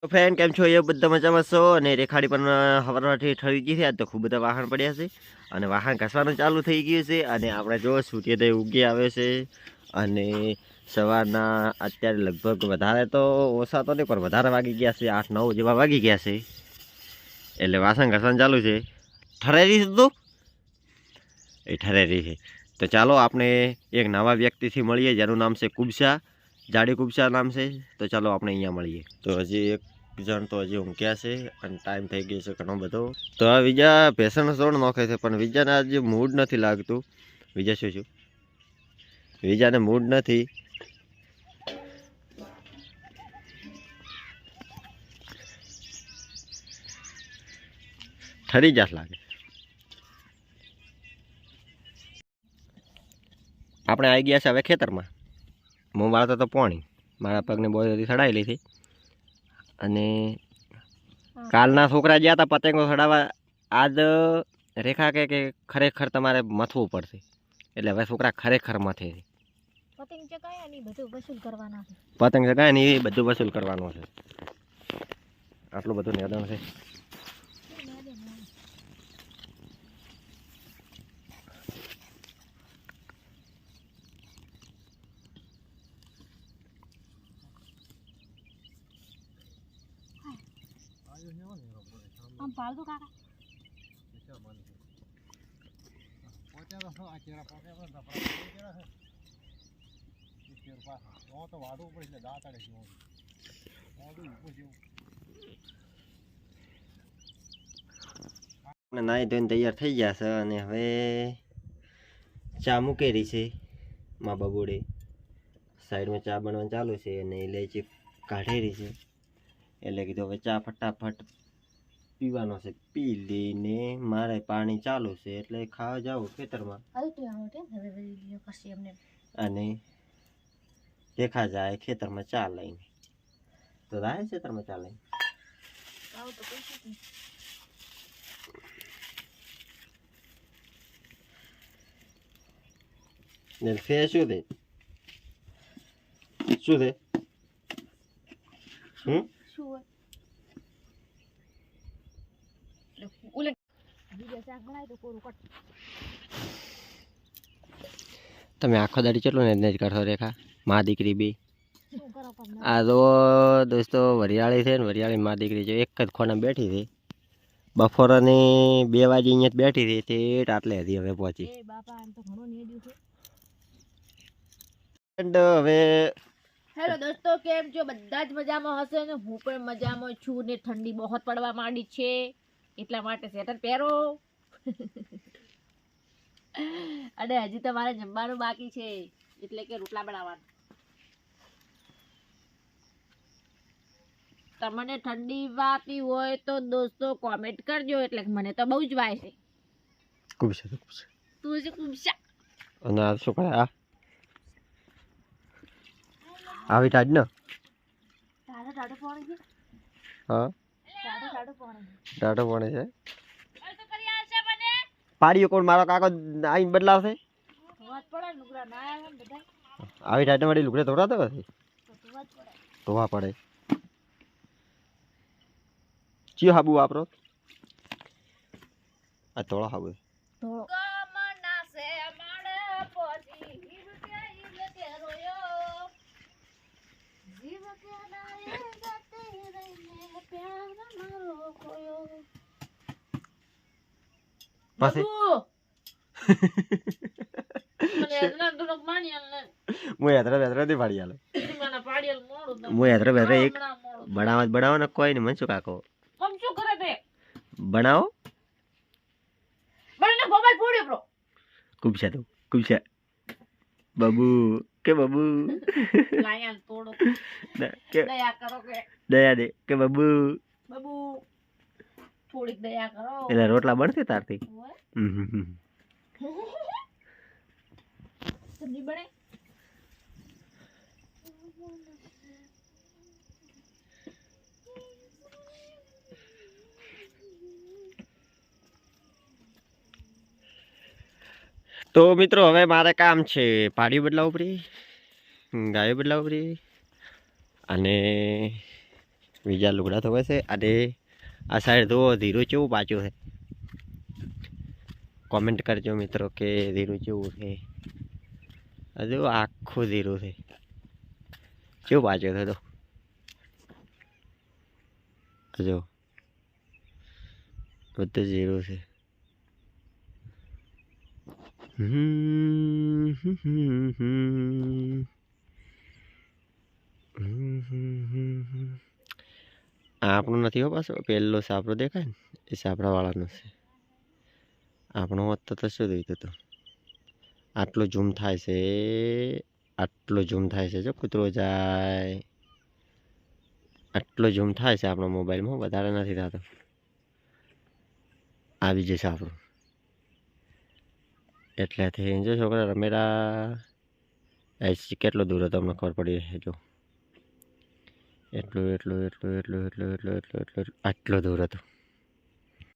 તો ફ્રેન્ડ કેમ છો? એ બધા મજામાં છો? અને રેખાડી પણ હવારથી ઠરી ગઈ છે. આજ તો ખૂબ બધા વાહન પડ્યા છે અને વાહન ઘસવાનું ચાલુ થઈ ગયું છે. અને આપણે જો સૂર્યોદય ઉગી આવે છે અને સવારના અત્યારે લગભગ વધારે તો ઓછા તો નહીં પણ વધારે વાગી ગયા છે, 8-9 જેવા વાગી ગયા છે. એટલે વાસણ ઘસવાનું ચાલુ છે. ઠરેરી છે તું? એ ઠરેરી છે. તો ચાલો આપણે એક નવા વ્યક્તિથી મળીએ જેનું નામ છે કુબસા, જાડી કુબસા નામ છે. તો ચાલો આપણે અહીંયા મળીએ. તો હજી એક જણ તો હજી ઊંઘ્યા છે અને ટાઈમ થઈ ગયો છે ઘણો બધો. તો આ બીજા ભેંસનો સોડ નોખે છે પણ બીજાને આજે મૂડ નથી લાગતું. બીજા શું બીજાને મૂડ નથી. ઠરી જાસ લાગે. આપણે આવી ગયા છે હવે ખેતરમાં. હું મારતો તો પોણી મારા પગને બોરી સડાવી લીધી. અને કાલના છોકરા ગયા હતા પતંગો સડાવવા. આજ રેખા કે ખરેખર તમારે મથવું પડશે. એટલે હવે છોકરા ખરેખર મથે છે. પતંગ ચગાય ને બધું વસૂલ કરવાના છે. પતંગ ચગાય ને એ બધું વસૂલ કરવાનું છે. આટલું બધું મેદાન છે. આમ પાલતું કાકા નાઈ ધોઈને તૈયાર થઈ ગયા છે અને હવે ચા મૂકેલી છે. મા બબુડે સાઈડમાં ચા બનવાનું ચાલુ છે અને ઇલાયચી કાઢેલી છે. એટલે કીધું હવે ચા ફટાફટ પીવાનો છે. પી લઈને મારે પાણી ચાલુ છે એટલે ખાવા જાવ ખેતરમાં અને દેખા જાય ખેતરમાં ચા લઈને. તો જાય ખેતરમાં ચા લઈને ફે શું દે શું દે તમે આખો દાડી ચેટલું ને જ કરશો રેખા મા દીકરી બી. આ તો દોસ્તો વરિયાળી છે ને વરિયાળી મા દીકરી છે એક જ ખોના બેઠી હતી. બપોરની 2 વાગે અહીંયા જ બેઠી હતી તે આટલે હતી હવે પહોંચી. હવે હેલો દોસ્તો, કેમ છો? બધા જ મજામાં હશે ને હું પણ મજામાં છું. ને ઠંડી બહુ પડવા માંડી છે એટલા માટે સ્વેટર પહેરો. અને હજી તો મારે જમવાનું બાકી છે એટલે કે રોટલા બનાવવાના. તમને ઠંડી વાતી હોય તો દોસ્તો કોમેન્ટ કરજો એટલે મને તો બહુ જ વાય છે. કુબસા તું જ કુબસા અને આ શું કરે? આવી ટાઢ ને ટાઢો પાણી છે. હા ટાઢો પાણી ટાઢો પાણી છે. પાડીઓ કોણ મારો કાકો આઈને બદલાવશે? આવી ટાઢ વાળી લુગડે ધોરાતો નથી. ધોવા પડે. ચિયો હાબુ વાપરો? આ ધોળો હાબુ. પછી હું યાત્રા થી પાડી આલો. હું યાત્રા એક બનાવો ને કોઈ નહીં. મનસુ કાકો બનાવો. કુબસા તો કુબસા બાબુ કે બાબુ દયા દે કે બાબુ થોડીક દયા કરો. એટલે રોટલા બનશે તારથી. સબ્જી બને. તો મિત્રો હવે મારે કામ છે પાડી બદલાવું પડી, ગાયો બદલાવું પડી અને બીજા લુગડા ધોવે છે. અને આ સાઈડ જુઓ ધીરું કેવું પાછું છે. કોમેન્ટ કરજો મિત્રો કે ધીરું કેવું છે. હજુ આખું ધીરું છે. કેવું પાછું છે તો હજુ બધું ધીરું છે. આ આપણું નથી હો પાછો પહેલો સાપડો દેખાય ને એ સાપડાવાળાનો છે. આપણો હોત તો શું થયું હતું. આટલો ઝૂમ થાય છે. આટલો ઝૂમ થાય છે જો કૂતરો જાય આટલો ઝૂમ થાય છે આપણો મોબાઈલમાં વધારે નથી થતો. આવી જશે આપણું એટલેથી જો છોકરા રમેલા કેટલો દૂર હતો અમને ખબર પડી રહે જો એટલું આટલો દૂર હતો.